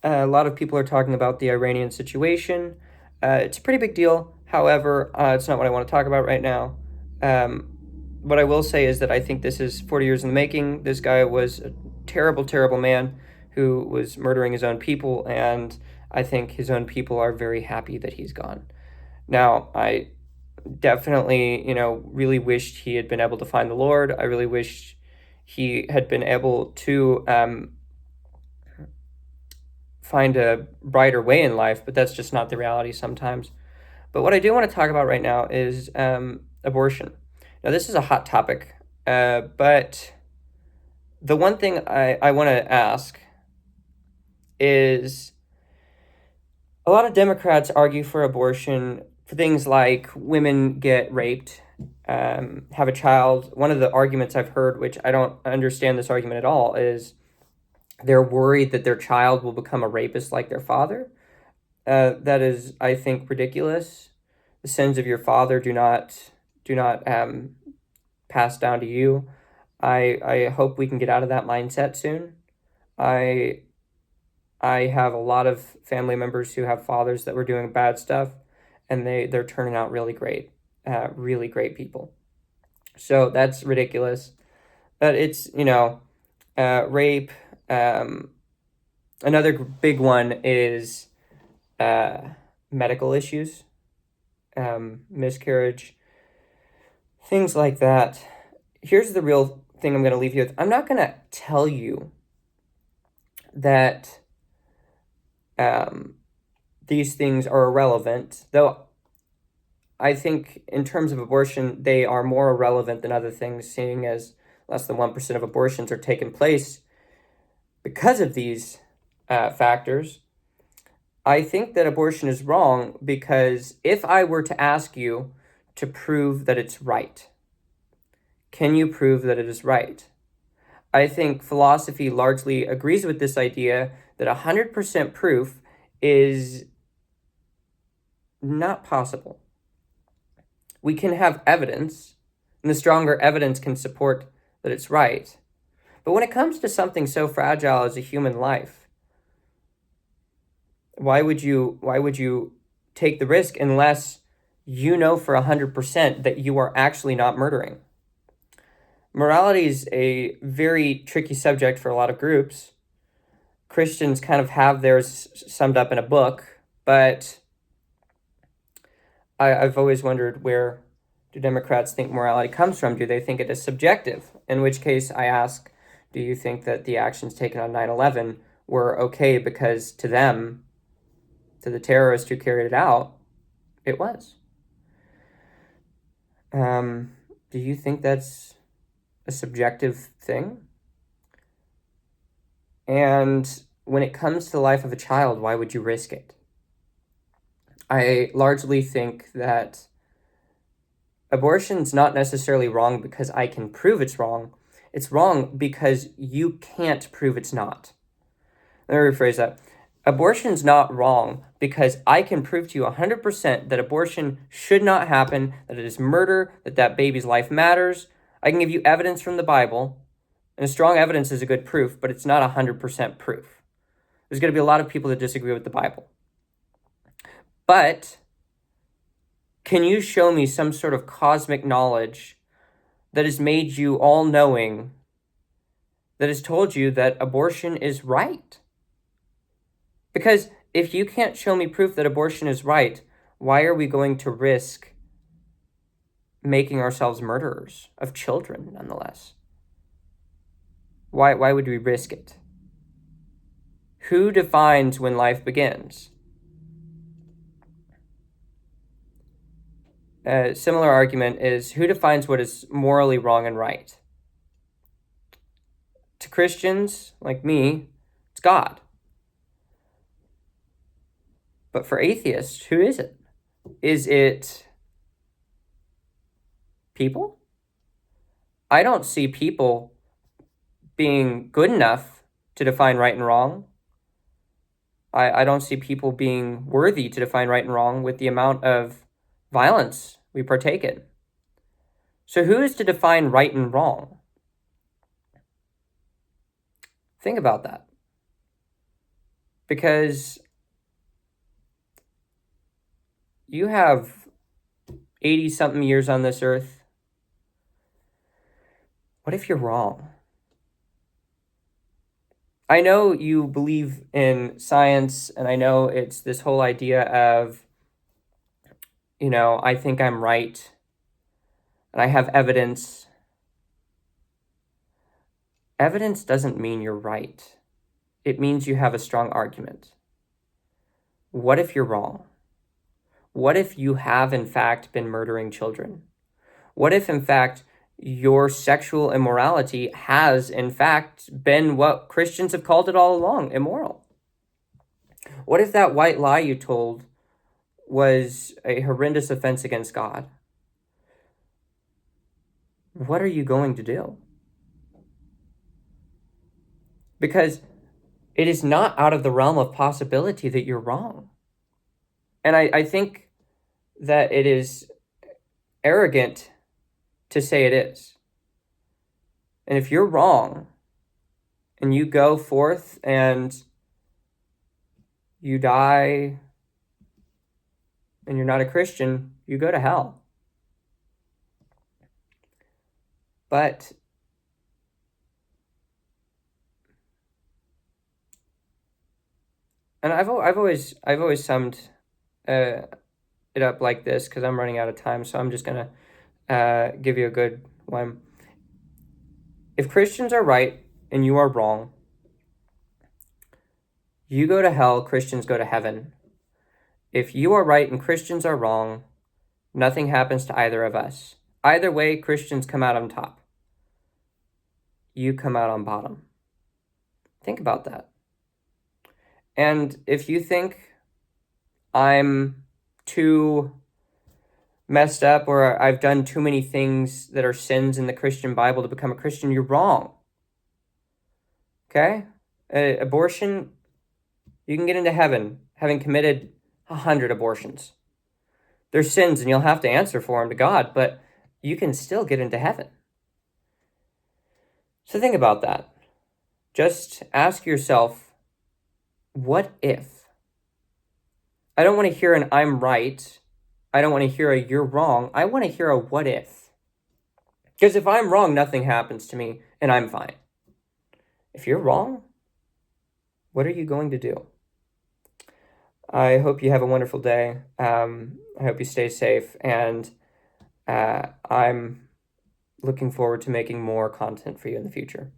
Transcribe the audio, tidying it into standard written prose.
A lot of people are talking about the Iranian situation. It's a pretty big deal. However, it's not what I want to talk about right now. Um, what I will say is that I think this is 40 years in the making. This guy was a terrible, terrible man who was murdering his own people, and I think his own people are very happy that he's gone. Now, I definitely, really wished he had been able to find the Lord. I really wished he had been able to find a brighter way in life, but that's just not the reality sometimes. But what I do want to talk about right now is abortion. Now, this is a hot topic, but the one thing I want to ask is a lot of Democrats argue for abortion for things like women get raped, have a child. One of the arguments I've heard, which I don't understand this argument at all, is they're worried that their child will become a rapist like their father. That is, I think, ridiculous. The sins of your father do not pass down to you. I hope we can get out of that mindset soon. I I have a lot of family members who have fathers that were doing bad stuff, and they're turning out really great people. So that's ridiculous. But it's rape. Um, Another big one is uh, medical issues, miscarriage, things like that. Here's the real thing I'm going to leave you with. I'm not going to tell you that um, these things are irrelevant, though I think in terms of abortion, they are more irrelevant than other things, seeing as less than 1% of abortions are taking place because of these factors. I think that abortion is wrong because if I were to ask you to prove that it's right, can you prove that it is right? I think philosophy largely agrees with this idea that 100% proof is not possible. We can have evidence, and the stronger evidence can support that it's right. But when it comes to something so fragile as a human life, why would you take the risk unless you know for 100% that you are actually not murdering? Morality is a very tricky subject for a lot of groups. Christians kind of have theirs summed up in a book, but I've always wondered, where do Democrats think morality comes from? Do they think it is subjective? In which case, I ask, do you think that the actions taken on 9/11 were okay because to them, to the terrorist who carried it out, it was? Do you think that's a subjective thing? And when it comes to the life of a child, why would you risk it? I largely think that abortion's not necessarily wrong because I can prove it's wrong. It's wrong because you can't prove it's not. Let me rephrase that. Abortion's not wrong because I can prove to you 100% that abortion should not happen, that it is murder, that that baby's life matters. I can give you evidence from the Bible, and strong evidence is a good proof, but it's not 100% proof. There's going to be a lot of people that disagree with the Bible. But can you show me some sort of cosmic knowledge that has made you all knowing, that has told you that abortion is right? Because if you can't show me proof that abortion is right, why are we going to risk making ourselves murderers of children nonetheless? Why would we risk it? Who defines when life begins? A similar argument is, who defines what is morally wrong and right? To Christians like me, it's God. But for atheists, who is it? Is it people? I don't see people being good enough to define right and wrong. I don't see people being worthy to define right and wrong with the amount of violence we partake in. So who is to define right and wrong? Think about that. Because you have 80 something years on this earth. What if you're wrong? I know you believe in science, and I know it's this whole idea of, I think I'm right, and I have evidence. Evidence doesn't mean you're right. It means you have a strong argument. What if you're wrong? What if you have, in fact, been murdering children? What if, in fact, your sexual immorality has, in fact, been what Christians have called it all along, immoral? What if that white lie you told was a horrendous offense against God? What are you going to do? Because it is not out of the realm of possibility that you're wrong. And I think that it is arrogant to say it is. And if you're wrong and you go forth and you die and you're not a Christian, you go to hell. But and I've always summed it up like this, because I'm running out of time, so I'm just gonna give you a good one. If Christians are right and you are wrong, you go to hell, Christians go to heaven. If you are right and Christians are wrong, nothing happens to either of us. Either way, Christians come out on top. You come out on bottom. Think about that. And if you think I'm too messed up or I've done too many things that are sins in the Christian Bible to become a Christian, you're wrong. Okay? Abortion, you can get into heaven having committed 100 abortions. They're sins and you'll have to answer for them to God, but you can still get into heaven. So think about that. Just ask yourself, what if? I don't want to hear an I'm right. I don't want to hear a you're wrong. I want to hear a what if. Because if I'm wrong, nothing happens to me and I'm fine. If you're wrong, what are you going to do? I hope you have a wonderful day. I hope you stay safe, and I'm looking forward to making more content for you in the future.